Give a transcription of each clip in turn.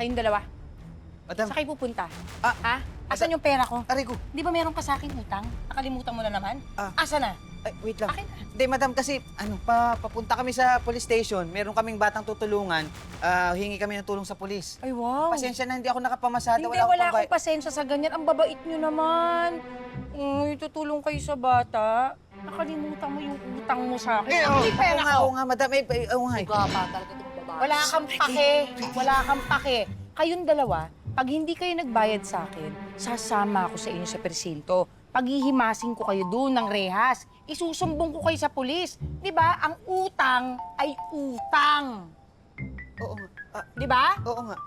Kayong dalawa. Madam, Saan kayo pupunta? Ah, Ha? Asan yung pera ko? aray ko. Di ba meron ka sa akin utang? Nakalimutan mo na naman? Ah. Asa na? Ay, wait lang. Akin na. Hindi, madam, kasi papunta kami sa police station. Meron kaming batang tutulungan. Hingi kami ng tulong sa police. Ay, wow. Pasensya na, hindi ako nakapamasada. Hindi, wala akong pasensya sa ganyan. Ang babait nyo naman. Tutulong kayo sa bata. Nakalimutan mo yung utang mo sa akin. Ako yung pera ko. Oo nga, madam. Oo nga. Uga pa talaga itong babae. Wala kang pake. Wala kang pake. Kayong dalawa, pag hindi kayo nagbayad sa akin, sasama ako sa inyo sa presinto. Paghihimasin ko kayo doon ng rehas. Isusumbong ko kayo sa pulis. Di ba? Ang utang ay utang. Oo nga. Di ba? Oo nga.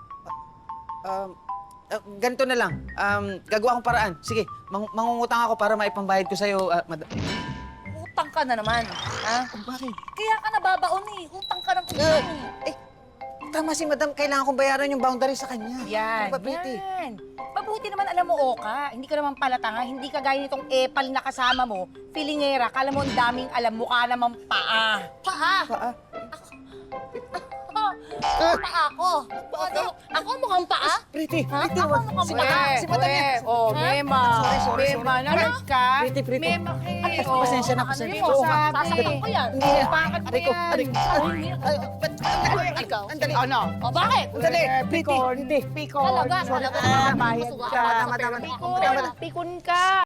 Ganito na lang. Gagawa akong paraan. Sige, mangungutang ako para maipambayad ko sa'yo, madam. Utang ka na naman. Ha? Bakit? Kaya ka nababaon eh. Utang ka ng utang eh. Tama si madam. Kailangan kong bayaran yung boundary sa kanya. Yan, Ano ba, Pretty? yan. Mabuti naman alam mo, Oka. Hindi ka naman palatanga. Hindi ka gaya nitong epal na kasama mo. Filingera. Kala mo ang daming alam. Mukha namang paa. Paa! Paa? Paa ako! Ako mukhang paa? Pretty, Ha? Pretty, Ako wag. mukhang Si paa? madam, si madam yan. Oh, Ha? Mema. Sorry. Mema, narinig ka? Pretty, Pretty. Mema, Pasensya na, Ano pasensya. yun? Oo nga. Sasabihin ko yan. Hindi. Bakit mo Aray ko, yan? aray ko. Ikaw? Andali. Ano? O bakit? Andali. Pretty, Pretty. Pikon. Talaga, Sorry, talaga. nakabayad Masuga ka. ka. Tama. Pikon. Pikon ka.